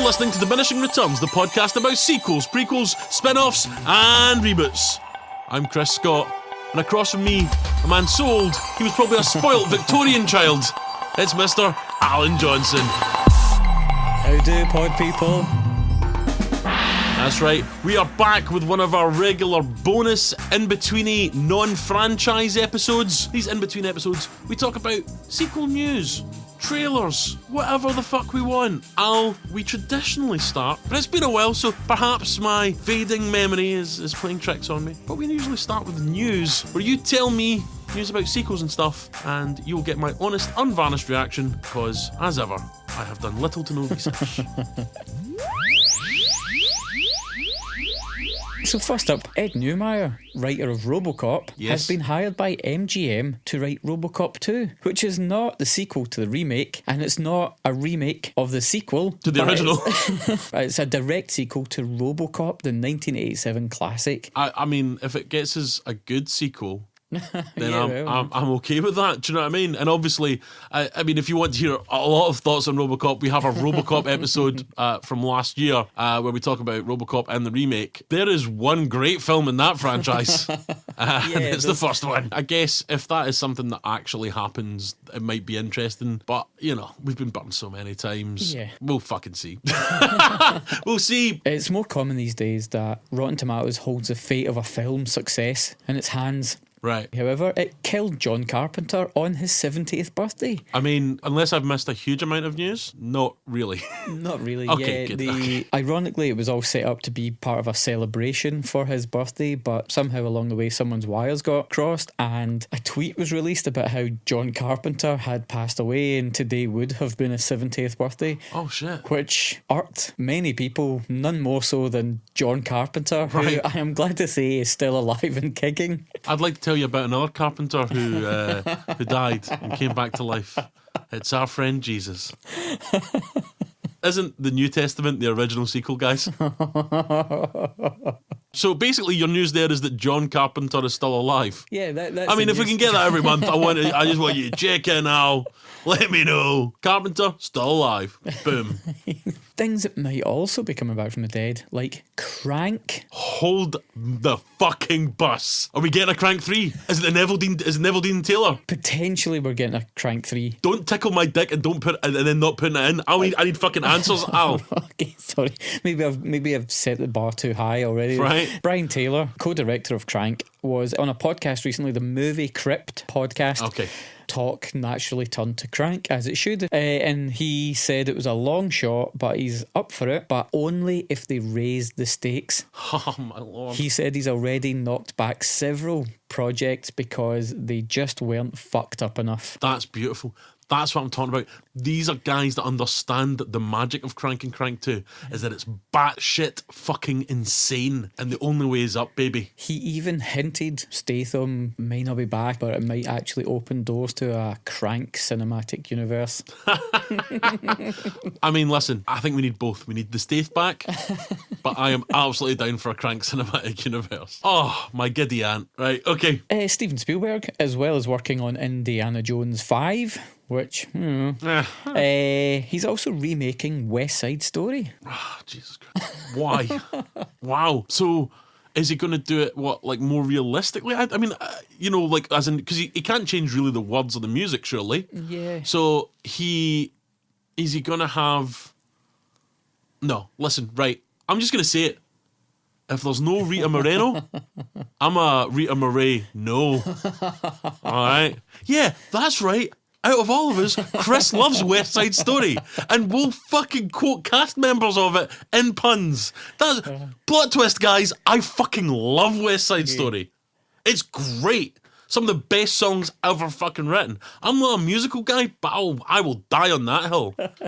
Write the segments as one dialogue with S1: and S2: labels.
S1: listening to Diminishing Returns, the podcast about sequels, prequels, spin-offs, and reboots. I'm Chris Scott, and across from me, a man so old, he was probably a spoilt Victorian child. It's Mr. Alan Johnson.
S2: How do, pod people?
S1: That's right, we are back with one of our regular bonus in-betweeny non-franchise episodes. These in-between episodes, we talk about sequel news, trailers, whatever the fuck we want. We traditionally start, but it's been a while, so perhaps my fading memory is playing tricks on me. But we usually start with news, where you tell me news about sequels and stuff, and you'll get my honest, unvarnished reaction, because, as ever, I have done little to no research.
S2: So first up, Ed Neumeyer, writer of RoboCop,
S1: Yes.
S2: has been hired by MGM to write RoboCop 2, which is not the sequel to the remake, and it's not a remake of the sequel
S1: To the original.
S2: It's a direct sequel to RoboCop, the 1987 classic.
S1: I mean, if it gets us a good sequel, then
S2: Yeah,
S1: I'm okay with that. Do you know what I mean? And obviously, I mean, if you want to hear a lot of thoughts on RoboCop, we have our RoboCop episode from last year where we talk about RoboCop and the remake. There is one great film in that franchise, and it's the first one. I guess if that is something that actually happens, it might be interesting. But, you know, we've been burned so many times.
S2: Yeah.
S1: We'll fucking see. We'll see.
S2: It's more common these days that Rotten Tomatoes holds the fate of a film's success in its hands.
S1: Right.
S2: However, it killed John Carpenter on his 70th birthday.
S1: I mean, unless I've missed a huge amount of news, not really.
S2: Not really.
S1: Okay,
S2: yeah,
S1: good. Okay.
S2: Ironically, it was all set up to be part of a celebration for his birthday, but somehow along the way, someone's wires got crossed, and a tweet was released about how John Carpenter had passed away, and today would have been his 70th birthday.
S1: Oh, shit.
S2: Which irked many people, none more so than John Carpenter, who
S1: Right.
S2: I am glad to say is still alive and kicking.
S1: I'd like to tell you about another carpenter who died and came back to life. It's our friend Jesus. Isn't the New Testament the original sequel, guys? So basically, your news there is that John Carpenter is still alive.
S2: Yeah, that's
S1: I mean,
S2: the
S1: if we
S2: news.
S1: can get that every month, I just want you to check in now. Let me know. Carpenter still alive. Boom.
S2: Things that might also be coming back from the dead, like Crank.
S1: Hold the fucking bus. Are we getting a Crank 3? Is it Neveldine Taylor?
S2: Potentially we're getting a Crank 3.
S1: Don't tickle my dick and then not putting it in. I need fucking answers, Al.
S2: Okay, sorry. Maybe I've set the bar too high already.
S1: Right.
S2: Brian Taylor, co-director of Crank, was on a podcast recently, the Movie Crypt podcast.
S1: Okay.
S2: Talk naturally turned to Crank, as it should. And he said it was a long shot, but he's up for it, but only if they raised the stakes.
S1: Oh, my lord.
S2: He said he's already knocked back several projects because they just weren't fucked up enough.
S1: That's beautiful. That's what I'm talking about. These are guys that understand that the magic of Crank and Crank 2 is that it's batshit fucking insane, and the only way is up, baby.
S2: He even hinted Statham may not be back, but it might actually open doors to a Crank cinematic universe.
S1: I mean, listen, I think we need both. We need the Stath back, but I am absolutely down for a Crank cinematic universe. Oh, my giddy aunt. Right, okay.
S2: Steven Spielberg, as well as working on Indiana Jones 5, which, he's also remaking West Side Story.
S1: Oh, Jesus Christ. Why? Wow. So, is he going to do it, more realistically? I mean, as in, because he can't change really the words of the music, surely.
S2: Yeah.
S1: So, is he going to have... No, listen, right. I'm just going to say it. If there's no Rita Moreno, I'm a Rita Moray no. All right? Yeah, that's right. Out of all of us, Chris loves West Side Story, and we'll fucking quote cast members of it in puns. That's plot twist, guys. I fucking love West Side Story. It's great. Some of the best songs ever fucking written. I'm not a musical guy, but I will die on that hill. But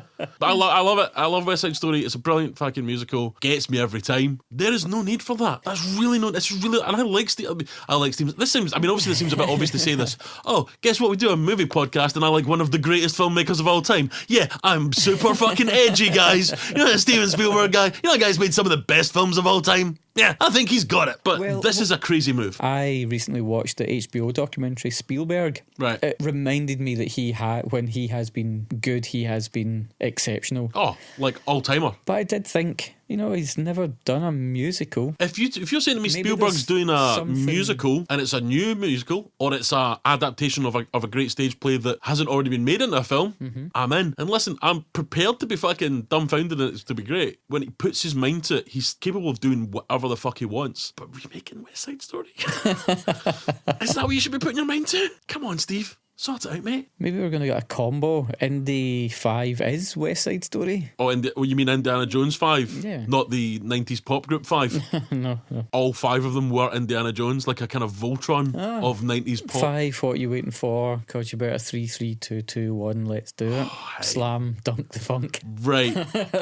S1: I love it. I love West Side Story. It's a brilliant fucking musical. Gets me every time. There is no need for that. That's really not. It's really. And I like Steve. This seems. I mean, obviously, this seems a bit obvious to say this. Oh, guess what? We do a movie podcast, and I like one of the greatest filmmakers of all time. Yeah, I'm super fucking edgy, guys. You know that Steven Spielberg guy. You know that guy's made some of the best films of all time. Yeah, I think he's got it. But this is a crazy move.
S2: I recently watched the HBO HBO documentary, Spielberg.
S1: Right.
S2: It reminded me that when he has been good, he has been exceptional.
S1: Oh, like all-timer.
S2: But I did think, he's never done a musical.
S1: If you're saying to me
S2: Maybe
S1: Spielberg's
S2: there's
S1: doing a
S2: something-
S1: musical, and it's a new musical, or it's a adaptation of a great stage play that hasn't already been made into a film, I'm in. And listen, I'm prepared to be fucking dumbfounded and it's to be great. When he puts his mind to it, he's capable of doing whatever the fuck he wants. But remaking West Side Story? Is that what you should be putting your mind to? Come on, Steve. Sort it out, mate.
S2: Maybe we're going to get a combo. Indy 5 is West Side Story.
S1: Oh, you mean Indiana Jones 5?
S2: Yeah.
S1: Not the 90s pop group 5?
S2: No.
S1: All 5 of them were Indiana Jones, like a kind of Voltron of 90s pop.
S2: 5, what are you waiting for? Because you better 3, 3, 2, 2, 1, let's do it. Slam, dunk the funk.
S1: Right.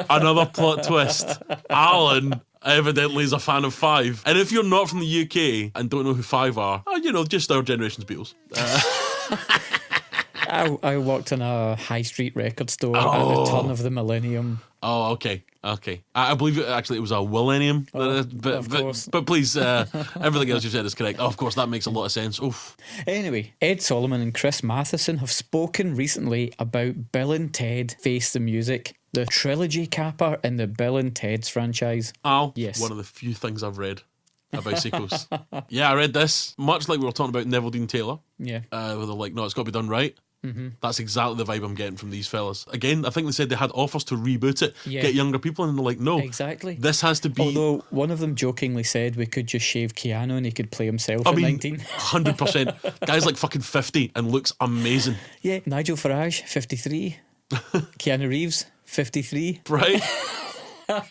S1: Another plot twist. Alan evidently is a fan of 5. And if you're not from the UK and don't know who 5 are, just our generation's Beatles.
S2: I worked in a high street record store at the turn of the millennium.
S1: Oh, okay. I believe it was a millennium.
S2: Of course.
S1: But please, everything else you said is correct. Oh, of course, that makes a lot of sense. Oof.
S2: Anyway, Ed Solomon and Chris Matheson have spoken recently about Bill and Ted Face the Music, the trilogy capper in the Bill and Ted's franchise.
S1: Al,
S2: Yes.
S1: one of the few things I've read about sequels. Yeah, I read this, much like we were talking about Neveldine Taylor.
S2: Yeah.
S1: Where they're like, no, it's got to be done right. That's exactly the vibe I'm getting from these fellas. Again, I think they said they had offers to reboot it, get younger people in, and they're like, no.
S2: Exactly.
S1: This has to be...
S2: Although one of them jokingly said we could just shave Keanu and he could play himself at 19.
S1: 100%. Guy's like fucking 50 and looks amazing.
S2: Yeah, Nigel Farage, 53. Keanu Reeves, 53.
S1: Right?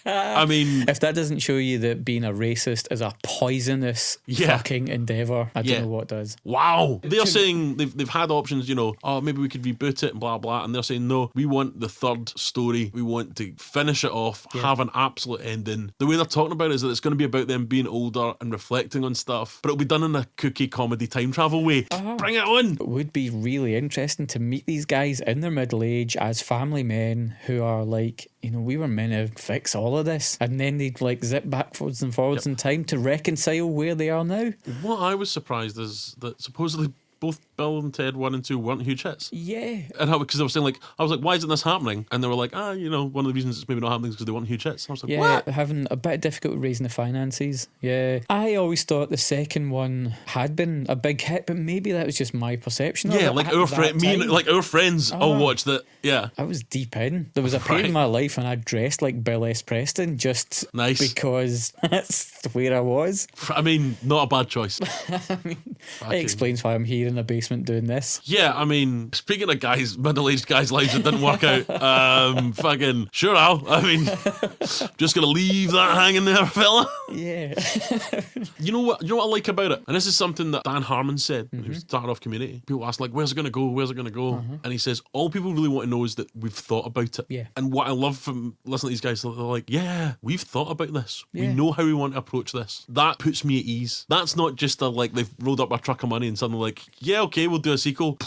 S1: I mean...
S2: If that doesn't show you that being a racist is a poisonous fucking endeavour, I don't know what does.
S1: Wow. They're saying they've had options, maybe we could reboot it and blah, blah. And they're saying, no, we want the third story. We want to finish it off, have an absolute ending. The way they're talking about it is that it's going to be about them being older and reflecting on stuff, but it'll be done in a kooky comedy time travel way. Bring it on.
S2: It would be really interesting to meet these guys in their middle age as family men who are like, we were meant to fix all of this, and then they'd like zip backwards and forwards in time to reconcile where they are now.
S1: What I was surprised is that supposedly both Bill and Ted 1 and 2 weren't huge hits.
S2: Yeah.
S1: And because they were saying, I was like, why isn't this happening? And they were like, one of the reasons it's maybe not happening is because they weren't huge hits. I was like, what?
S2: Having a bit of difficulty raising the finances. Yeah. I always thought the second one had been a big hit, but maybe that was just my perception of it.
S1: Yeah, like our friends all watched it. Yeah.
S2: I was deep in. There was a period in my life when I dressed like Bill S. Preston just because that's where I was.
S1: I mean, not a bad choice.
S2: It explains why I'm here in the basement doing this.
S1: Yeah, I mean, speaking of middle-aged guys' lives that didn't work out, fucking sure, Al. I mean, just gonna leave that hanging there, fella.
S2: Yeah.
S1: You know what I like about it? And this is something that Dan Harmon said when he started off Community. People ask, where's it gonna go? Where's it gonna go? And he says, all people really want to know is that we've thought about it.
S2: Yeah.
S1: And what I love from listening to these guys, they're like, yeah, we've thought about this. We know how we want to approach this. That puts me at ease. That's not just they've rolled up a truck of money and suddenly like, yeah, okay, we'll do a sequel.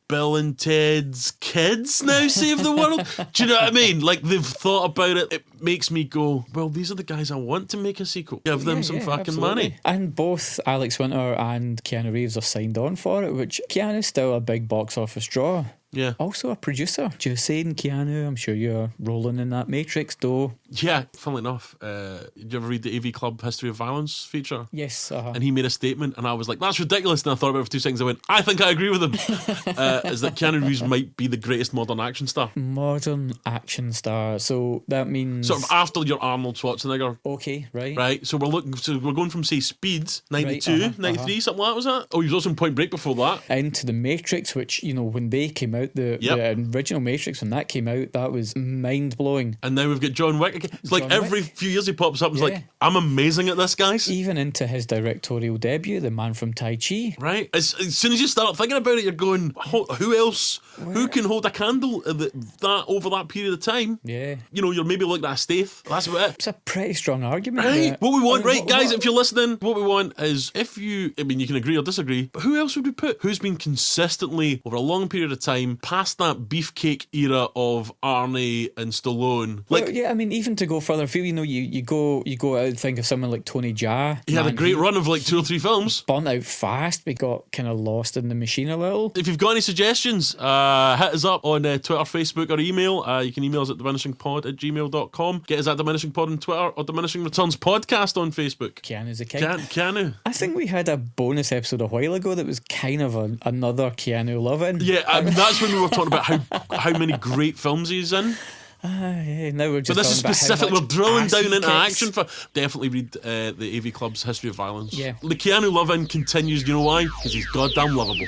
S1: Bill and Ted's kids now save the world. Do you know what I mean? Like, they've thought about it. It makes me go, well, these are the guys I want to make a sequel. Give them some fucking money.
S2: And both Alex Winter and Keanu Reeves are signed on for it, which Keanu's still a big box office draw.
S1: Yeah.
S2: Also a producer. Just saying, Keanu, I'm sure you're rolling in that Matrix though.
S1: Yeah, funnily enough, did you ever read the AV Club History of Violence feature?
S2: Yes.
S1: And he made a statement and I was like, that's ridiculous. And I thought about it for 2 seconds. I went, I think I agree with him. Is that Keanu Reeves might be the greatest modern action star.
S2: Modern action star. So that means
S1: sort of after your Arnold Schwarzenegger.
S2: Okay, right.
S1: Right. So we're going from, say, Speed 92, 93, something like that, was that? Oh, he was also in Point Break before that.
S2: Into the Matrix, which, when they came out, the original Matrix, when that came out, that was mind blowing.
S1: And now we've got John Wick again. It's like every few years he pops up and is like, I'm amazing at this, guys.
S2: Even into his directorial debut, The Man from Tai Chi.
S1: Right. As soon as you start thinking about it, you're going, who else? Who can hold a candle that over that period of time?
S2: Yeah.
S1: You're maybe looking at a Staith. That's about it.
S2: It's a pretty strong argument.
S1: Right. What we want, guys, if you're listening, what we want is you can agree or disagree, but who else would we put? Who's been consistently, over a long period of time, time, past that beefcake era of Arnie and Stallone. Like,
S2: well, yeah, I mean, even to go further afield, you go out and think of someone like Tony Jaa.
S1: he had a great run of like 2 or 3 films.
S2: Burnt out fast. We got kind of lost in the machine a little.
S1: If you've got any suggestions, hit us up on Twitter, Facebook, or email. You can email us at diminishingpod@gmail.com. Get us at Diminishing Pod on Twitter or Diminishing Returns Podcast on Facebook.
S2: Keanu's a king.
S1: Keanu.
S2: I think we had a bonus episode a while ago that was kind of another Keanu loving.
S1: Yeah, that's when we were talking about how many great films he's in.
S2: Yeah, now we're just.
S1: But this is
S2: talking about
S1: specific.
S2: how
S1: We're
S2: much
S1: drilling
S2: ass
S1: down
S2: he
S1: into
S2: kicks.
S1: action. Definitely read the AV Club's History of Violence.
S2: Yeah.
S1: The Keanu loving continues. You know why? Because he's goddamn lovable.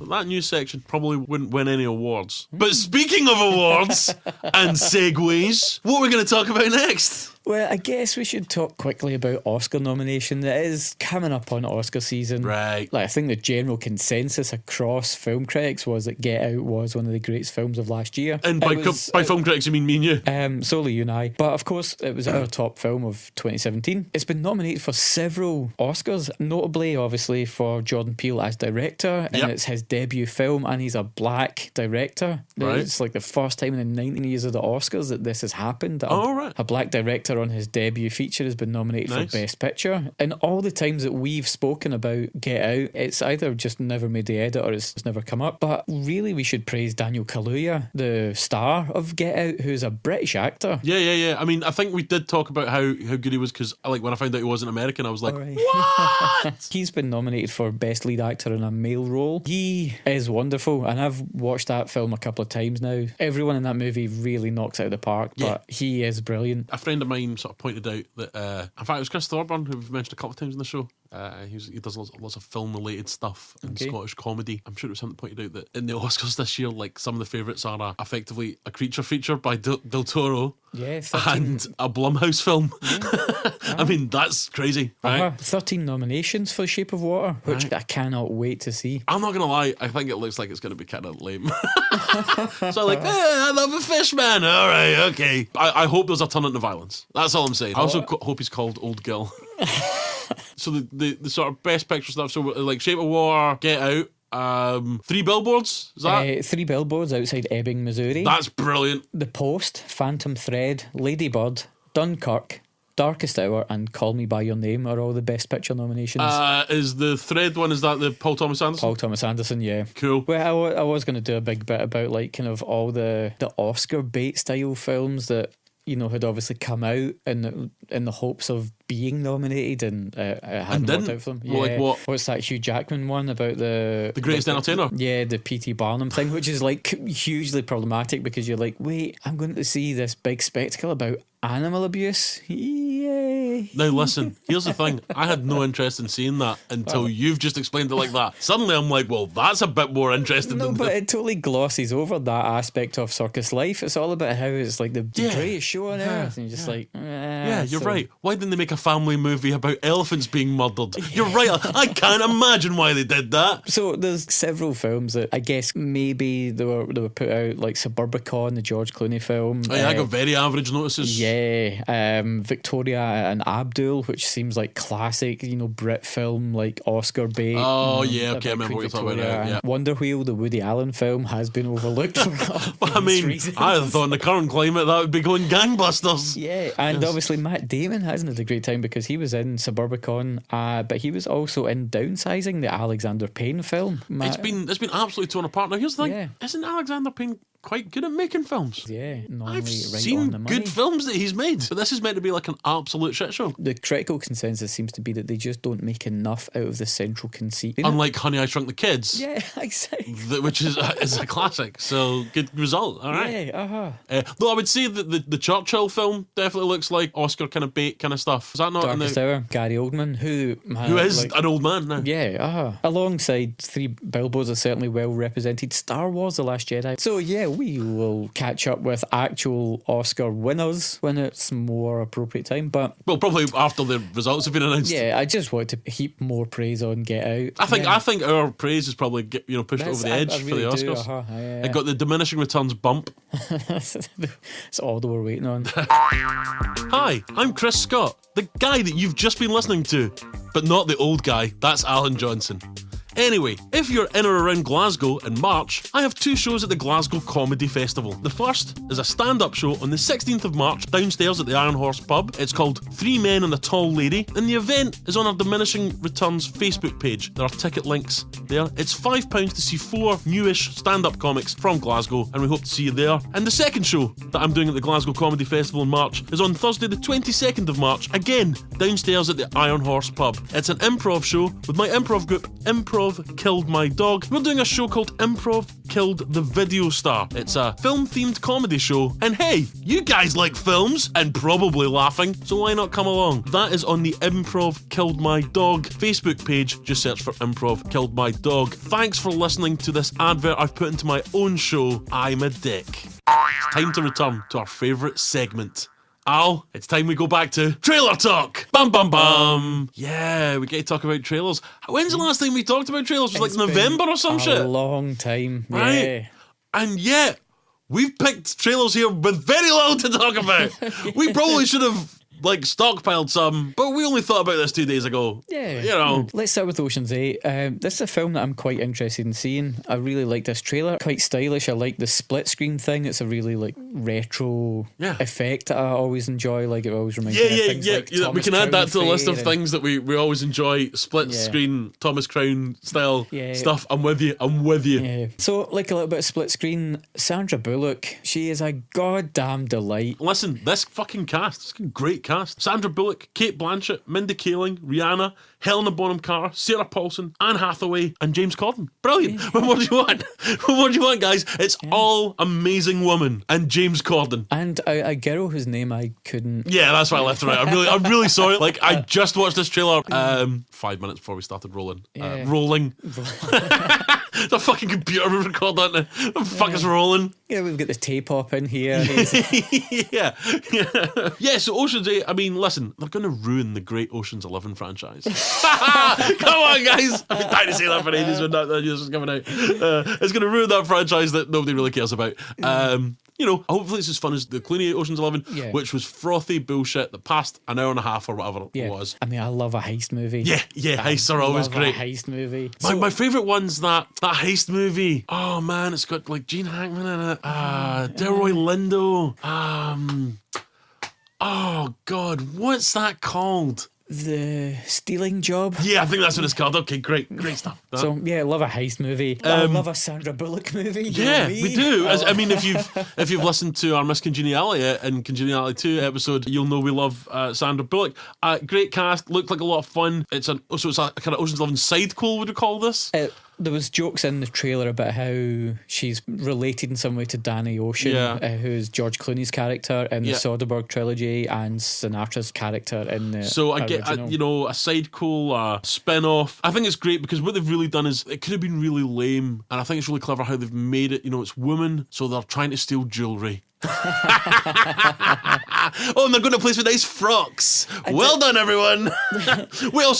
S1: That news section probably wouldn't win any awards. But speaking of awards and segues, what are we going to talk about next?
S2: Well, I guess we should talk quickly about Oscar nomination. It is coming up on Oscar season.
S1: Right.
S2: Like, I think the general consensus across film critics was that Get Out was one of the greatest films of last year.
S1: And by film critics, you mean me and you?
S2: Solely you and I. But of course, it was our top film of 2017. It's been nominated for several Oscars, notably, obviously, for Jordan Peele as director. And it's his debut film, and he's a black director.
S1: Right.
S2: It's like the first time in the 19 years of the Oscars that this has happened.
S1: Right.
S2: A black director on his debut feature has been nominated for Best Picture. And all the times that we've spoken about Get Out, it's either just never made the edit or it's never come up. But really, we should praise Daniel Kaluuya, the star of Get Out, who's a British actor.
S1: Yeah. I mean, I think we did talk about how good he was, because like when I found out he wasn't American, I was like,
S2: Right.
S1: what?
S2: He's been nominated for Best Lead Actor in a Male Role. He is wonderful, and I've watched that film a couple of times now. Everyone in that movie really knocks it out of the park, but he is brilliant.
S1: A friend of mine sort of pointed out that, in fact, it was Chris Thorburn, who we've mentioned a couple of times in the show. He does lots of film-related stuff and Scottish comedy. I'm sure it was him that pointed out that in the Oscars this year, like, some of the favourites are effectively a creature feature by Del Toro and a Blumhouse film. I mean, that's crazy, right?
S2: 13 nominations for Shape of Water, which I cannot wait to see.
S1: I'm not going to lie, I think it looks like it's going to be kind of lame. So like, I love a fish, man. All right, okay. I hope there's a turn into violence. That's all I'm saying. I also hope he's called Old Girl. So the sort of best picture stuff, so like Shape of Water, Get Out, 3 Billboards, is that?
S2: 3 Billboards outside Ebbing, Missouri.
S1: That's brilliant.
S2: The Post, Phantom Thread, Lady Bird, Dunkirk, Darkest Hour, and Call Me By Your Name are all the Best Picture nominations.
S1: Is the Thread one, is that the Paul Thomas Anderson?
S2: Paul Thomas Anderson, yeah.
S1: Cool.
S2: Well, I was going to do a big bit about like kind of all the Oscar bait style films that, you know, had obviously come out in the hopes of being nominated and hadn't worked out for them.
S1: Well, like what?
S2: What's that Hugh Jackman one about the
S1: Greatest Entertainer?
S2: Yeah, the P.T. Barnum thing, which is like hugely problematic because you're like, wait, I'm going to see this big spectacle about animal abuse. Yay!
S1: Now listen, here's the thing. I had no interest in seeing that until you've just explained it like that. Suddenly I'm like, well, that's a bit more interesting
S2: No,
S1: than
S2: but it totally glosses over that aspect of circus life. It's all about how it's like the greatest show on earth, and you're just like,
S1: you're right. Why didn't they make a family movie about elephants being murdered? You're right. I can't imagine why they did that.
S2: So there's several films that I guess maybe they were put out, like Suburbicon, the George Clooney film.
S1: Oh, yeah, I got very average notices.
S2: Yeah, Victoria and Abdul, which seems like classic, you know, Brit film, like Oscar bait.
S1: Oh yeah, okay, I remember what you're talking about now. Yeah.
S2: Wonder Wheel, the Woody Allen film, has been overlooked for
S1: I mean,
S2: reasons.
S1: I thought in the current climate that would be going gangbusters.
S2: Yeah, and obviously Matt Damon hasn't had a great time because he was in Suburbicon, but he was also in Downsizing, the Alexander Payne film.
S1: It's been absolutely torn apart. Now here's the thing: isn't Alexander Payne quite good at making films?
S2: Yeah, normally
S1: I've
S2: right
S1: seen
S2: on the money.
S1: good films that he's made, but this is meant to be like an absolute shit show.
S2: The critical consensus seems to be that they just don't make enough out of the central conceit.
S1: Unlike Honey, I Shrunk the Kids.
S2: Yeah, exactly.
S1: Which is a classic. So good result. All right.
S2: Yeah,
S1: Though I would say that the Churchill film definitely looks like Oscar kind of bait kind of stuff. Is that not
S2: Darkest Hour, Gary Oldman, who
S1: is an old man now.
S2: Yeah, alongside 3 Billboards are certainly well represented. Star Wars: The Last Jedi. So yeah, we will catch up with actual Oscar winners when it's more appropriate time. But
S1: well, probably after the results have been announced.
S2: Yeah, I just want to heap more praise on Get Out.
S1: I think our praise is probably pushed it over the edge for the Oscars. It got the Diminishing Returns bump.
S2: That's all that we're waiting on.
S1: Hi, I'm Chris Scott, the guy that you've just been listening to, but not the old guy. That's Alan Johnson. Anyway, if you're in or around Glasgow in March, I have 2 shows at the Glasgow Comedy Festival. The first is a stand-up show on the 16th of March downstairs at the Iron Horse pub. It's called 3 Men and a Tall Lady, and the event is on our Diminishing Returns Facebook page. There are ticket links there. It's £5 to see 4 newish stand-up comics from Glasgow, and we hope to see you there. And the second show that I'm doing at the Glasgow Comedy Festival in March is on Thursday the 22nd of March, again downstairs at the Iron Horse pub. It's an improv show with my improv group Improv Killed My Dog. We're doing a show called Improv Killed the Video Star. It's a film-themed comedy show, and hey, you guys like films and probably laughing, so why not come along? That is on the Improv Killed My Dog Facebook page. Just search for Improv Killed My Dog. Thanks for listening to this advert I've put into my own show, I'm a Dick. It's time to return to our favourite segment. Al, it's time we go back to Trailer Talk! Bum bum bum! Yeah, we get to talk about trailers. When's the last time we talked about trailers? Was it like November or some shit?
S2: A long time,
S1: right?
S2: Yeah.
S1: And yet, we've picked trailers here with very little to talk about. We probably should have stockpiled some, but we only thought about this 2 days ago.
S2: Yeah.
S1: You know.
S2: Let's start with Ocean's 8. This is a film that I'm quite interested in seeing. I really like this trailer. Quite stylish. I like the split screen thing. It's a really retro effect that I always enjoy. It always reminds me of things like
S1: we
S2: Thomas
S1: can add that to the
S2: Crown
S1: list of
S2: Affair
S1: things that we always enjoy. Split screen, Thomas Crown style stuff. I'm with you.
S2: Yeah. So, a little bit of split screen. Sandra Bullock, she is a goddamn delight.
S1: Listen, this fucking cast, it's a great cast. Sandra Bullock, Kate Blanchett, Mindy Kaling, Rihanna, Helena Bonham Carter, Sarah Paulson, Anne Hathaway, and James Corden. Brilliant. What more do you want? What more do you want, guys? It's all amazing women and James Corden.
S2: And a girl whose name I couldn't...
S1: Yeah, that's why I left her out. I'm really sorry. I just watched this trailer 5 minutes before we started rolling. Rolling. The fucking computer we record that now. The fuck is rolling?
S2: Yeah, we've got the tape op in here.
S1: Yeah, so Ocean's 8, I mean, listen, they're going to ruin the great Ocean's 11 franchise. Come on, guys. I've been dying to say that for ages when that news was coming out. It's going to ruin that franchise that nobody really cares about. Hopefully it's as fun as the Clooney Ocean's 11, which was frothy bullshit that passed an hour and a half or whatever it was.
S2: I mean, I love a heist movie.
S1: Yeah, heists are always great.
S2: A heist movie.
S1: My favourite one's that heist movie. Oh man, it's got Gene Hackman in it. Delroy Lindo. Oh god, what's that called?
S2: The Stealing Job.
S1: Yeah, I think that's what it's called. Okay, great stuff.
S2: So I love a heist movie. I love a Sandra Bullock movie.
S1: Yeah, we do. I mean, if you've listened to our Miss Congeniality and Congeniality 2 episode, you'll know we love Sandra Bullock. Great cast, looked like a lot of fun. It's a kind of Ocean's 11 sidequel, would you call this?
S2: There was jokes in the trailer about how she's related in some way to Danny Ocean, who's George Clooney's character in the Soderbergh trilogy and Sinatra's character in the original. A sidequel,
S1: spin-off. I think it's great because what they've really done is it could have been really lame, and I think it's really clever how they've made it. It's women, so they're trying to steal jewellery. And they're going to place with nice frocks. Well done, everyone. What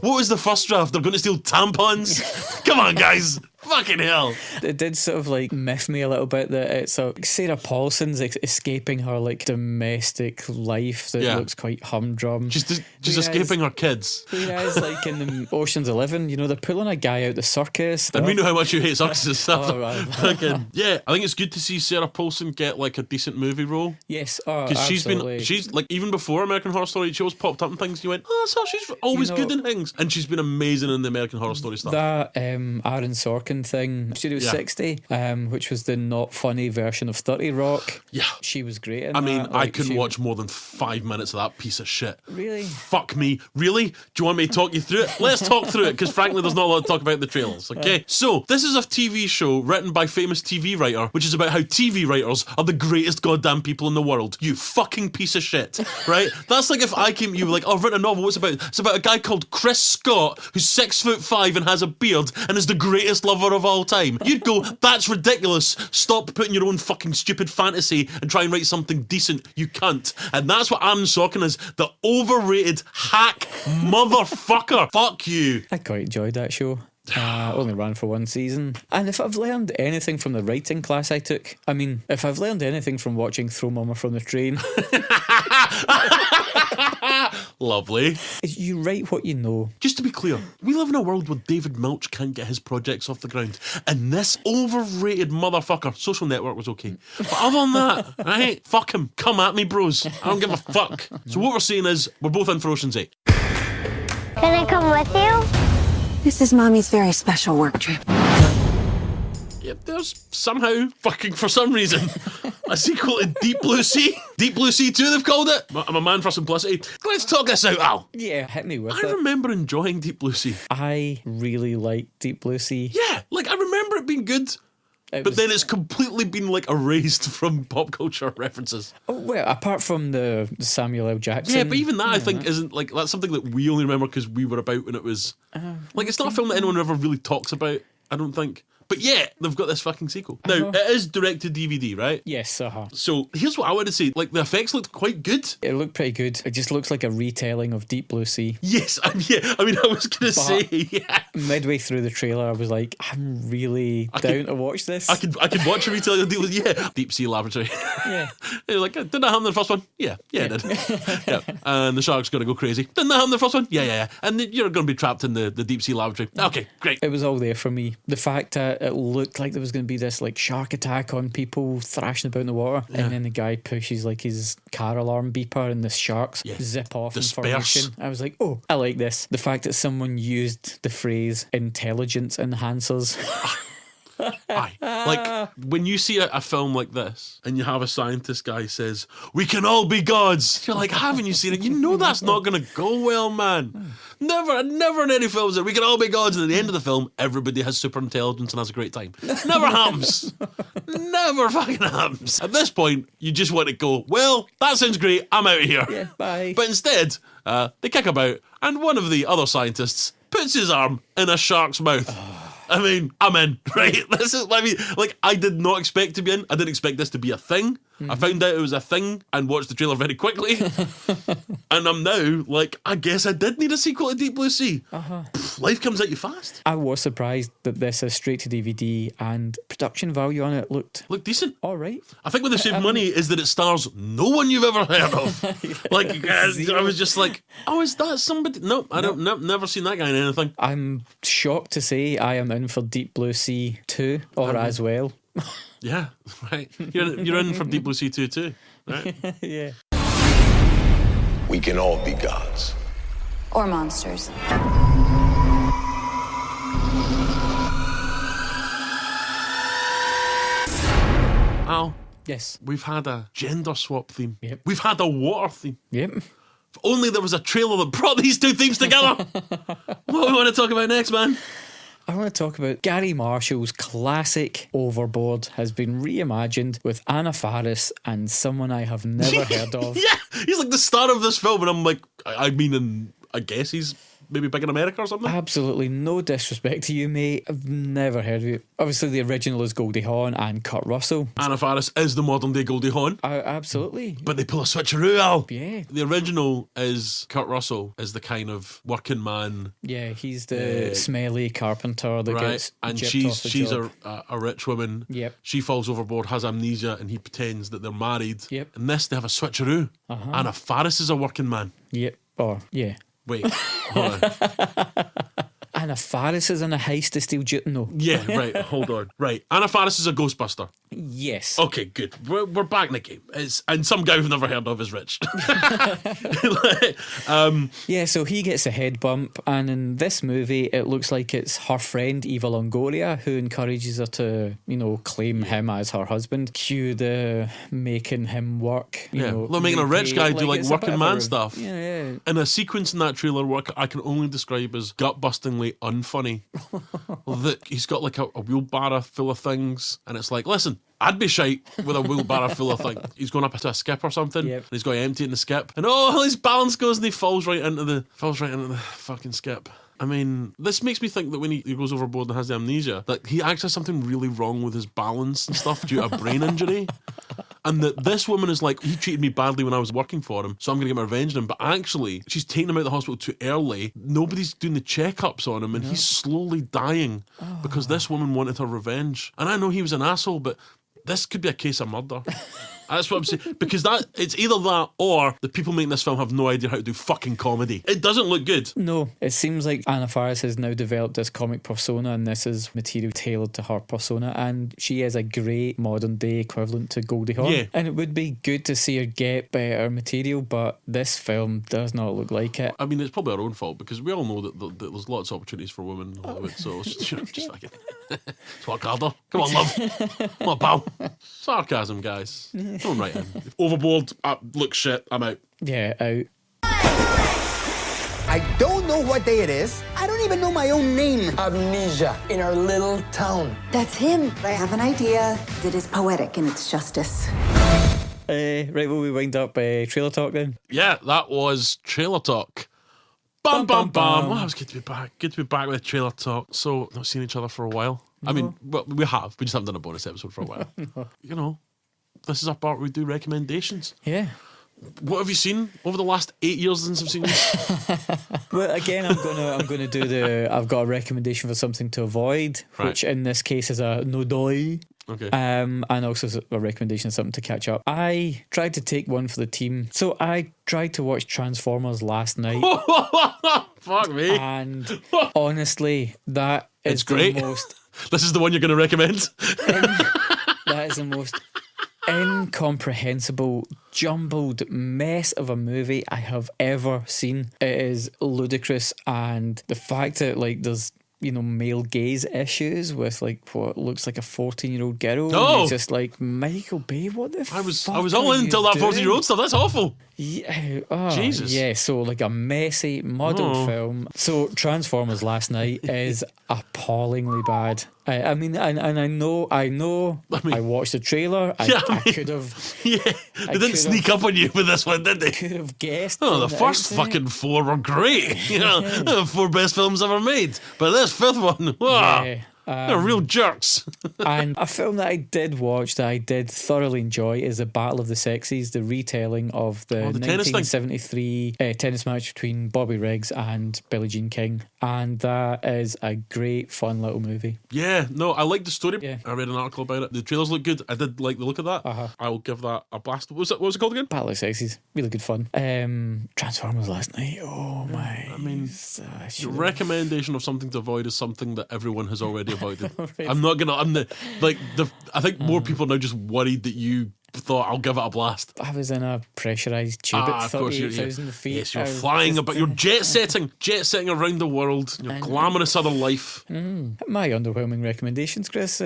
S1: was the first draft? They're going to steal tampons. Come on, guys. Fucking hell.
S2: It did sort of miff me a little bit that it's Sarah Paulson's escaping her domestic life that looks quite humdrum.
S1: She's escaping her kids.
S2: Whereas in the Ocean's 11, they're pulling a guy out the circus.
S1: And we know how much you hate circuses.
S2: Right.
S1: Yeah, I think it's good to see Sarah Paulson get a decent movie role.
S2: Yes,
S1: because she's even before American Horror Story, she always popped up in things. You went, so she's always good in things, and she's been amazing in the American Horror Story stuff.
S2: That Aaron Sorkin thing, Studio 60, which was the not funny version of 30 Rock.
S1: Yeah,
S2: she was great in
S1: that. I mean, I couldn't watch more than 5 minutes of that piece of shit.
S2: Really?
S1: Fuck me. Really? Do you want me to talk you through it? Let's talk through it, because frankly there's not a lot to talk about in the trailers. Okay, so this is a TV show written by famous TV writer, which is about how TV writers are the greatest goddamn people in the world. You fucking piece of shit. Right? That's like if I came to you I've written a novel. What's it about? It's about a guy called Chris Scott who's 6'5" and has a beard and is the greatest lover of all time. You'd go, that's ridiculous. Stop putting your own fucking stupid fantasy and try and write something decent, you cunt. And that's what Aaron Sorkin is, the overrated hack motherfucker. Fuck you.
S2: I quite enjoyed that show. Only ran for one season. And if I've learned anything from the writing class I took, if I've learned anything from watching Throw Mama from the Train...
S1: Lovely.
S2: You write what you know.
S1: Just to be clear, we live in a world where David Milch can't get his projects off the ground. And this overrated motherfucker, Social Network was okay. But other than that, right, fuck him. Come at me, bros. I don't give a fuck. So what we're saying is, we're both in for Ocean's 8.
S3: Can I come with you?
S4: This is Mommy's very special work trip.
S1: Yeah, there's somehow, fucking for some reason, a sequel to Deep Blue Sea. Deep Blue Sea 2, they've called it. I'm a man for simplicity. Let's talk this out, Al.
S2: Yeah, hit me with
S1: I
S2: it.
S1: remember enjoying Deep Blue Sea.
S2: I really like Deep Blue Sea.
S1: Yeah, like I remember it being good. But then it's completely been like erased from pop culture references.
S2: Oh, well, apart from the Samuel L. Jackson.
S1: Yeah, but even that I think isn't like, that's something that we only remember because we were about when it was like, it's not a film that anyone ever really talks about, I don't think. But yeah, they've got this fucking sequel. Now, it is direct to DVD, right?
S2: Yes,
S1: So here's what I would say. Like, the effects looked quite good.
S2: It looked pretty good. It just looks like a retelling of Deep Blue Sea.
S1: Yes, I was going to say, yeah.
S2: Midway through the trailer, I was like, I'm really down to watch this.
S1: I could watch a retelling of Deep Blue Sea. Yeah. Deep Sea Laboratory.
S2: Yeah.
S1: You're like, didn't that happen in the first one? Yeah, it did. Yeah. And the shark's going to go crazy. Didn't that happen in the first one? Yeah. And you're going to be trapped in the Deep Sea Laboratory. Okay, great.
S2: It was all there for me. The fact that it looked like there was going to be this like shark attack on people thrashing about in the water, and then the guy pushes like his car alarm beeper and the sharks zip off in formation. I was like, oh, I like this. The fact that someone used the phrase intelligence enhancers.
S1: Aye. Like, when you see a film like this and you have a scientist guy says, we can all be gods, you're like, haven't you seen it? You know that's not going to go well, man. Never in any films that we can all be gods, and at the end of the film, everybody has super intelligence and has a great time. Never happens. Never fucking happens. At this point, you just want to go, well, that sounds great, I'm out of here.
S2: Yeah, bye.
S1: But instead, they kick about, and one of the other scientists puts his arm in a shark's mouth. I mean, I'm in, right? This is, I did not expect to be in. I didn't expect this to be a thing. I found out it was a thing and watched the trailer very quickly. And I'm now like, I guess I did need a sequel to Deep Blue Sea. Life comes at you fast.
S2: I was surprised that this is straight to DVD and production value on it looked
S1: decent.
S2: all right.
S1: I think what they saved money is that it stars no one you've ever heard of. I was just like, oh, is that somebody? No, I don't. No, never seen that guy in anything.
S2: I'm shocked to say I am in for Deep Blue Sea 2 or as well.
S1: Yeah, right. You're in for Deep Blue Sea 2 too, right?
S2: Yeah.
S5: We can all be gods.
S6: Or monsters.
S1: Al,
S2: Yes.
S1: we've had a gender swap theme.
S2: Yep.
S1: We've had a water theme.
S2: Yep.
S1: If only there was a trailer that brought these two themes together. What do we want to talk about next, man?
S2: I want to talk about Gary Marshall's classic Overboard has been reimagined with Anna Faris and someone I have never heard of.
S1: Yeah, he's like the star of this film, and I'm like, I guess he's maybe big in America or something.
S2: Absolutely no disrespect to you, mate. I've never heard of you. Obviously, the original is Goldie Hawn and Kurt Russell.
S1: Anna Faris is the modern day Goldie Hawn.
S2: Absolutely.
S1: But they pull a switcheroo, Al.
S2: Yeah.
S1: The original is Kurt Russell is the kind of working man.
S2: Yeah, he's the smelly carpenter that gets
S1: and
S2: gypped off the
S1: she's
S2: job.
S1: a rich woman.
S2: Yep.
S1: She falls overboard, has amnesia, and he pretends that they're married.
S2: Yep.
S1: In this, they have a switcheroo. Anna Faris is a working man.
S2: Yep. Or, yeah.
S1: Wait, hold on.
S2: Anna Faris is in a heist to steal no.
S1: Yeah, right, hold on. Right, Anna Faris is a Ghostbuster.
S2: Yes.
S1: Okay, good. We're back in the game. And some guy we've never heard of is rich.
S2: Yeah, so he gets a head bump, and in this movie, it looks like it's her friend Eva Longoria who encourages her to, claim him as her husband. Cue the making him work.
S1: They're making a rich guy do
S2: it's a bit
S1: working
S2: of
S1: man
S2: a-
S1: stuff.
S2: Yeah.
S1: In a sequence in that trailer where I can only describe as gut-bustingly unfunny. That he's got like a wheelbarrow full of things, and it's like, listen, I'd be shite with a wheelbarrow full of things. He's going up to a skip or something, and he's got to empty it in the skip, and his balance goes and he falls right into the fucking skip. I mean, this makes me think that when he goes overboard and has the amnesia, that he actually has something really wrong with his balance and stuff due to a brain injury. And that this woman is like, he treated me badly when I was working for him, so I'm going to get my revenge on him. But actually, she's taking him out of the hospital too early. Nobody's doing the checkups on him, and he's slowly dying because this woman wanted her revenge. And I know he was an asshole, but this could be a case of murder. That's what I'm saying. Because it's either that or the people making this film have no idea how to do fucking comedy. It doesn't look good.
S2: No, it seems like Anna Faris has now developed this comic persona, and this is material tailored to her persona, and she is a great modern day equivalent to Goldie Hawn.
S1: Yeah.
S2: And it would be good to see her get better material, but this film does not look like it.
S1: I mean, it's probably our own fault because we all know that there's lots of opportunities for women in Hollywood, so just fucking work harder. Come on, love. Come on, pal. Sarcasm, guys. Don't write in. Overboard, look shit, I'm out.
S2: Yeah, out.
S7: I don't know what day it is. I don't even know my own name.
S8: Amnesia in our little town.
S4: That's him. I have an idea that is poetic in its justice.
S2: Right, will we wind up trailer talk then?
S1: Yeah, that was Trailer Talk. Bum, bum, bum. Oh, it was good to be back. Good to be back with Trailer Talk. So, not seen each other for a while. No. I mean, well, we have. We just haven't done a bonus episode for a while. No. You know, this is our part where we do recommendations.
S2: Yeah.
S1: What have you seen over the last 8 years since I've seen you?
S2: Well, again, I'm gonna do I've got a recommendation for something to avoid,
S1: right.
S2: Which in this case is a no doy.
S1: Okay.
S2: And also a recommendation of something to catch up. I tried to take one for the team. So I tried to watch Transformers last night.
S1: Fuck me.
S2: And honestly, that is
S1: it's great.
S2: The most...
S1: This is the one you're going to recommend?
S2: That is the most incomprehensible, jumbled mess of a movie I have ever seen. It is ludicrous, and the fact that there's male gaze issues with what looks like a 14-year-old girl.
S1: Oh,
S2: and it's just like, Michael Bay, what the fuck?
S1: I was all in until that 14-year-old stuff. That's awful.
S2: Yeah, oh,
S1: Jesus.
S2: Yeah, so a messy, muddled film. So Transformers last night is appallingly bad. I mean, I know. I watched the trailer. I could have.
S1: Yeah, they didn't sneak up on you with this one, did they?
S2: Could have guessed.
S1: Oh, the first fucking four were great. The 4 best films ever made. But this 5th one, wow. Yeah. They're real jerks.
S2: And a film that I did watch that I did thoroughly enjoy is The Battle of the Sexes, the retelling of the 1973 tennis match between Bobby Riggs and Billie Jean King. And that is a great, fun little movie.
S1: Yeah, no, I like the story.
S2: Yeah.
S1: I read an article about it. The trailers look good. I did like the look of that. I will give that a blast. What was it called again?
S2: Battle of the Sexes. Really good fun. Transformers last night. Oh my.
S1: I mean, the recommendation of something to avoid is something that everyone has already avoided. Right. I think more people are now just worried that you thought I'll give it a blast.
S2: I was in a pressurised tube at 38,000 feet.
S1: Yes, you're flying about. You're jet setting around the world. Your glamorous other life.
S2: My underwhelming recommendations, Chris.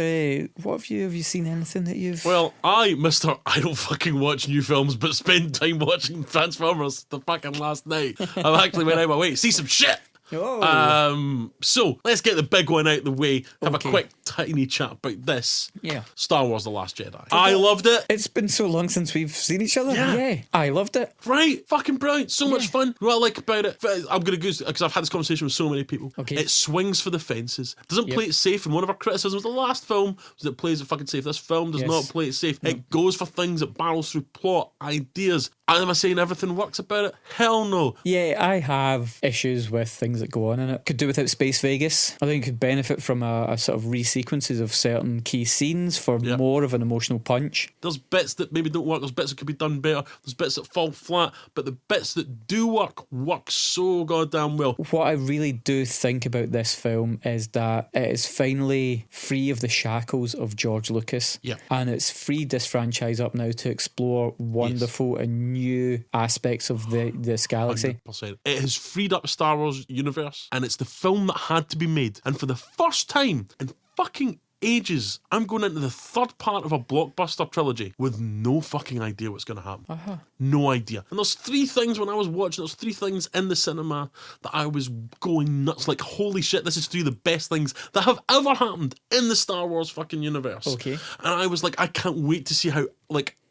S2: What have you seen? Anything that you've?
S1: Well, I don't fucking watch new films, but spend time watching Transformers the fucking last night. I've actually went out of my way to see some shit.
S2: Oh.
S1: So let's get the big one out of the way. Have a quick tiny chat about this.
S2: Yeah.
S1: Star Wars: The Last Jedi. I loved it.
S2: It's been so long since we've seen each other. Yeah. I loved it.
S1: Right. Fucking brilliant. So much fun. What I like about it, I'm going to go, because I've had this conversation with so many people.
S2: Okay.
S1: It swings for the fences. Doesn't play it safe. And one of our criticisms of the last film was that it plays it fucking safe. This film does not play it safe. No. It goes for things. It barrels through plot, ideas. Am I saying everything works about it? Hell no.
S2: Yeah, I have issues with things that go on in it. Could do without Space Vegas. I think it could benefit from a sort of resequences of certain key scenes for more of an emotional punch.
S1: There's bits that maybe don't work. There's bits that could be done better. There's bits that fall flat. But the bits that do work so goddamn well.
S2: What I really do think about this film is that it is finally free of the shackles of George Lucas.
S1: Yeah.
S2: And it's freed this franchise up now to explore wonderful and new aspects of this galaxy.
S1: 100%. It has freed up the Star Wars universe, and it's the film that had to be made. And for the first time in fucking ages, I'm going into the 3rd part of a blockbuster trilogy with no fucking idea what's going to happen. No idea. And there's 3 things when I was watching, there's 3 things in the cinema that I was going nuts, like, holy shit, this is 3 of the best things that have ever happened in the Star Wars fucking universe.
S2: Okay.
S1: And I was like, I can't wait to see how,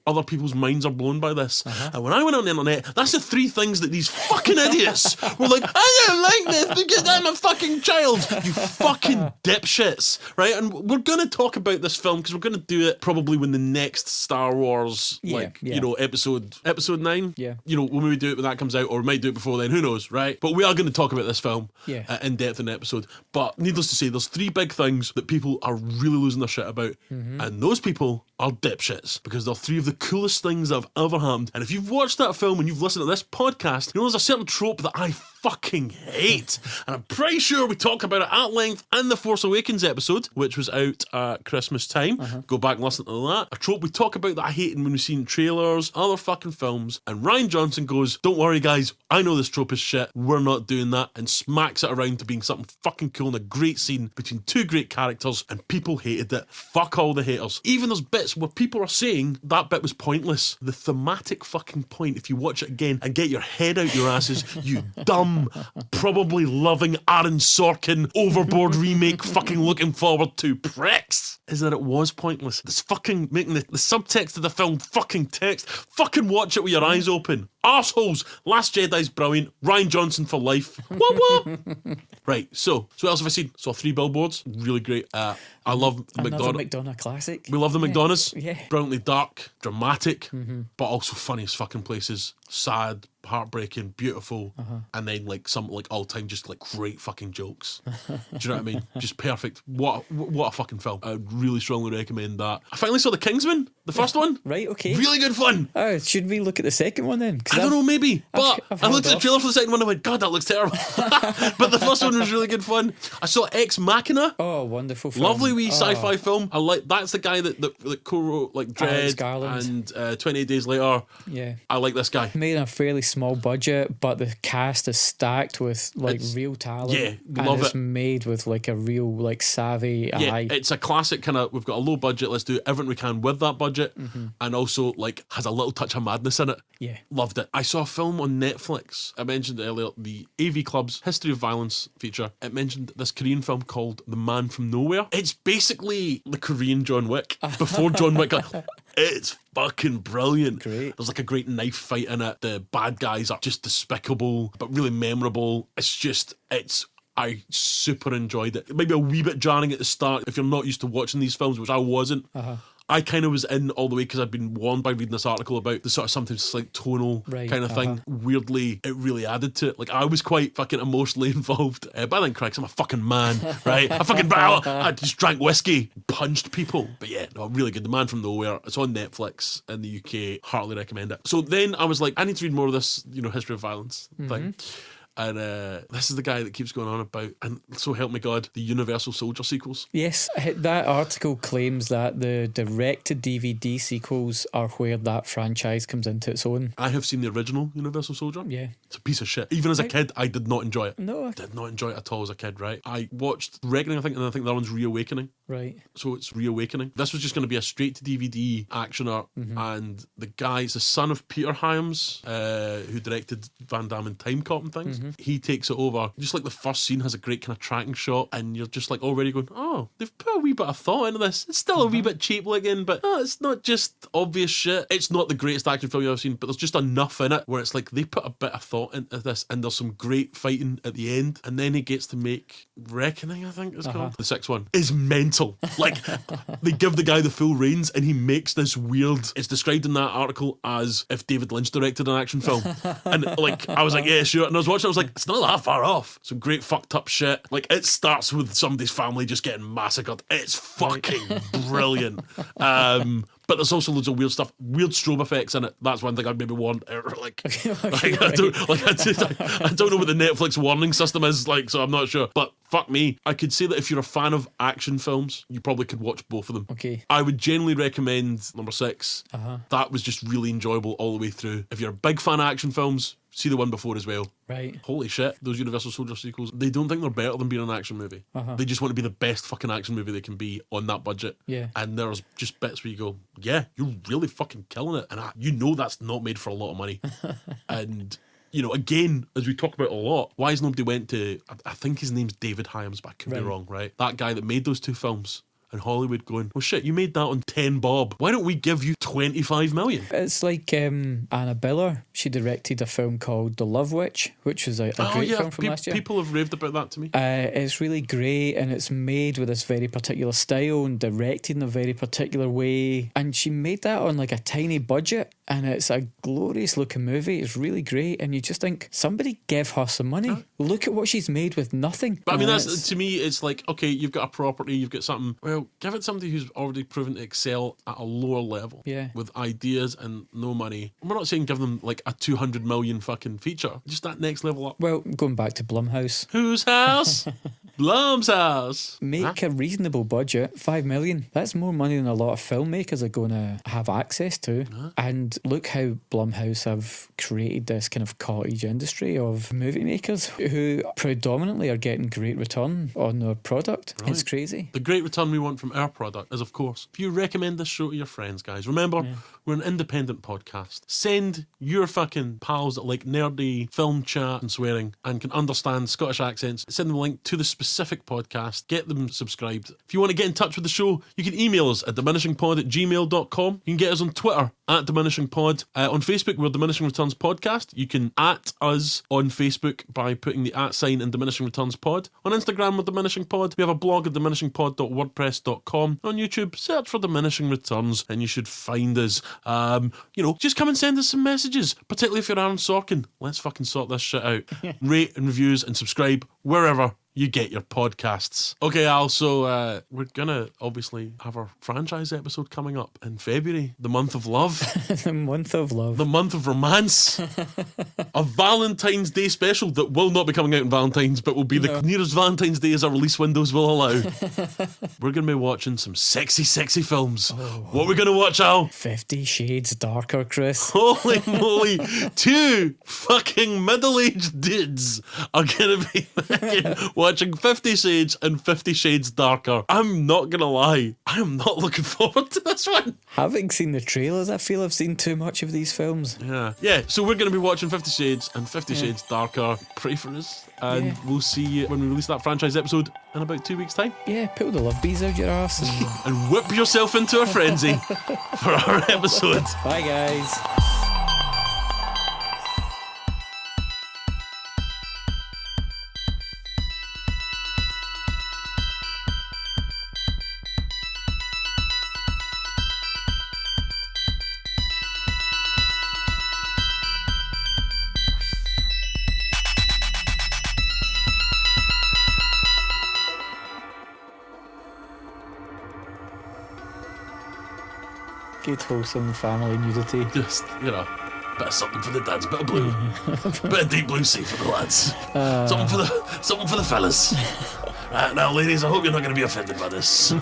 S1: other people's minds are blown by this. And when I went on the internet, that's the 3 things that these fucking idiots were like, I don't like this because I'm a fucking child. You fucking dipshits. Right? And we're going to talk about this film because we're going to do it probably when the next Star Wars, episode 9.
S2: Yeah.
S1: We'll maybe do it when that comes out, or we might do it before then. Who knows, right? But we are going to talk about this film in depth in the episode. But needless to say, there's 3 big things that people are really losing their shit about. And those people are dipshits because they're three of the coolest things that have ever happened. And if you've watched that film and you've listened to this podcast, you know there's a certain trope that I fucking hate. And I'm pretty sure we talked about it at length in the Force Awakens episode, which was out at Christmas time. Go back and listen to that. A trope we talk about that I hate when we've seen trailers, other fucking films. And Rian Johnson goes, don't worry guys, I know this trope is shit. We're not doing that. And smacks it around to being something fucking cool and a great scene between two great characters, and people hated it. Fuck all the haters. Even there's bits where people are saying that bit was pointless. The thematic fucking point, if you watch it again and get your head out your asses, you dumb, probably loving Aaron Sorkin Overboard remake fucking looking forward to pricks, is that it was pointless. It's fucking making the subtext of the film fucking text. Fucking watch it with your eyes open. Arseholes. Last Jedi's brilliant. Rian Johnson for life. What? Right, so what else have I seen? Saw 3 Billboards. Really great. I love the
S2: Another McDonagh classic.
S1: We love the McDonoughs.
S2: Yeah.
S1: Brilliantly dark, dramatic, but also funny as fucking places. Sad, heartbreaking, beautiful, and then like some like all time just like great fucking jokes. Do you know what I mean? Just perfect. What a fucking film. I would really strongly recommend that. I finally saw The Kingsman, the first one.
S2: Right, okay.
S1: Really good fun.
S2: Oh, should we look at the second one then?
S1: I don't know, maybe. But
S2: I've
S1: I looked at
S2: held
S1: the trailer for the second one and I went, God, that looks terrible. But the first one was really good fun. I saw Ex Machina.
S2: Oh, wonderful film.
S1: Lovely wee sci-fi film. I like that's the guy that co-wrote like Dread and 28 Days Later.
S2: Yeah.
S1: I like this guy.
S2: Made on a fairly small budget, but the cast is stacked with like real talent.
S1: Yeah,
S2: and
S1: love
S2: it's
S1: it.
S2: made with like a real like savvy eye.
S1: It's a classic kind of, we've got a low budget, let's do everything we can with that budget, and also like has a little touch of madness in it.
S2: Yeah.
S1: Loved it. I saw a film on Netflix. I mentioned earlier the AV Club's History of Violence feature. It mentioned this Korean film called The Man from Nowhere. It's basically the Korean John Wick before John Wick. It's fucking brilliant.
S2: Great.
S1: There's like a great knife fight in it. The bad guys are just despicable, but really memorable. I super enjoyed it. It might be a wee bit jarring at the start if you're not used to watching these films, which I wasn't. I kind of was in all the way because I'd been warned by reading this article about the sort of sometimes like tonal kind of thing. Weirdly, it really added to it. Like I was quite fucking emotionally involved. But I think, Craig, I'm a fucking man, right? I just drank whiskey, punched people. But yeah, no, really good. The Man from Nowhere. It's on Netflix in the UK. Heartily recommend it. So then I was like, I need to read more of this, history of violence thing. And this is the guy that keeps going on about, and so help me God, the Universal Soldier sequels.
S2: Yes, that article claims that the direct-to-DVD sequels are where that franchise comes into its own.
S1: I have seen the original Universal Soldier.
S2: Yeah.
S1: It's a piece of shit. Even as a kid, I did not enjoy it.
S2: No.
S1: I did not enjoy it at all as a kid, right? I watched Reckoning, I think, and I think that one's Reawakening.
S2: Right.
S1: So it's Reawakening. This was just going to be a straight-to-DVD actioner, and the guy is the son of Peter Hyams, who directed Van Damme and Time Cop and things. He takes it over. Just like the first scene has a great kind of tracking shot, and you're just like already going, oh, they've put a wee bit of thought into this. It's still a wee bit cheap looking, but it's not just obvious shit. It's not the greatest action film you've ever seen, but there's just enough in it where it's like they put a bit of thought into this, and there's some great fighting at the end, and then he gets to make Reckoning, I think it's called. The sixth one is mental. Like they give the guy the full reins, and he makes this weird. It's described in that article as if David Lynch directed an action film, and like I was like, yeah, sure. And I was watching, I was like, it's not that far off. Some great fucked up shit. Like it starts with somebody's family just getting massacred. It's fucking brilliant. But there's also loads of weird stuff, weird strobe effects in it. That's one thing I'd maybe warn. I don't know what the Netflix warning system is like, so I'm not sure. But fuck me, I could say that if you're a fan of action films, you probably could watch both of them.
S2: Okay.
S1: I would generally recommend number 6. That was just really enjoyable all the way through. If you're a big fan of action films, see the one before as well.
S2: Right.
S1: Holy shit, those Universal Soldier sequels, they don't think they're better than being an action movie. They just want to be the best fucking action movie they can be on that budget.
S2: Yeah.
S1: And there's just bits where you go, yeah, you're really fucking killing it. And that's not made for a lot of money. And again, as we talk about a lot, why has nobody went to, I think his name's David Hyams, but I could be wrong, right? That guy that made those 2 films. And Hollywood going, well shit, you made that on 10 bob. Why don't we give you 25 million?
S2: It's like Anna Biller. She directed a film called The Love Witch, which is a great film from last year.
S1: People have raved about that to me.
S2: It's really great, and it's made with this very particular style and directed in a very particular way. And she made that on like a tiny budget, and it's a glorious looking movie. It's really great, and you just think, somebody give her some money. Look at what she's made with nothing.
S1: But I mean, that's, to me, it's like, okay, you've got a property, you've got something. Well, give it somebody who's already proven to excel at a lower level.
S2: Yeah.
S1: With ideas and no money. And we're not saying give them like a 200 million fucking feature. Just that next level up.
S2: Well, going back to Blumhouse.
S1: Whose house? Blum's house.
S2: Make a reasonable budget, 5 million. That's more money than a lot of filmmakers are going to have access to. And look how Blumhouse have created this kind of cottage industry of movie makers who predominantly are getting great return on their product. It's crazy.
S1: The great return we want from our product is, of course, if you recommend this show to your friends, guys. Remember, we're an independent podcast. Send your fucking pals that like nerdy film chat and swearing and can understand Scottish accents. Send them a link to the specific podcast. Get them subscribed. If you want to get in touch with the show, you can email us at diminishingpod@gmail.com. You can get us on Twitter at diminishingpod. On Facebook, we're Diminishing Returns Podcast. You can at us on Facebook by putting the @ in Diminishing Returns Pod. On Instagram, we're Diminishing Pod. We have a blog at diminishingpod.wordpress.com. On YouTube, search for Diminishing Returns and you should find us. Just come and send us some messages, particularly if you're Aaron Sorkin. Let's fucking sort this shit out. Rate and reviews and subscribe wherever you get your podcasts. Okay, Al, so we're gonna obviously have our franchise episode coming up in February, the month of love.
S2: The month of love.
S1: The month of romance. A Valentine's Day special that will not be coming out on Valentine's, but will be the nearest Valentine's Day as our release windows will allow. We're gonna be watching some sexy, sexy films. What are we gonna watch, Al?
S2: 50 Shades Darker, Chris.
S1: Holy moly, 2 fucking middle-aged dudes are gonna be fucking watching 50 Shades and 50 Shades Darker. I'm not gonna lie, I am not looking forward to this one.
S2: Having seen the trailers, I feel I've seen too much of these films.
S1: Yeah, so we're gonna be watching 50 Shades and 50 Shades Darker. Pray for us. And we'll see you when we release that franchise episode in about 2 weeks' time.
S2: Yeah, pull the love bees out your arse
S1: and whip yourself into a frenzy for our episode.
S2: Bye, guys. Good wholesome family nudity.
S1: Just, bit of something for the dads, bit of blue, bit of deep blue sea for the lads. Something for the fellas. Now, ladies, I hope you're not going to be offended by this.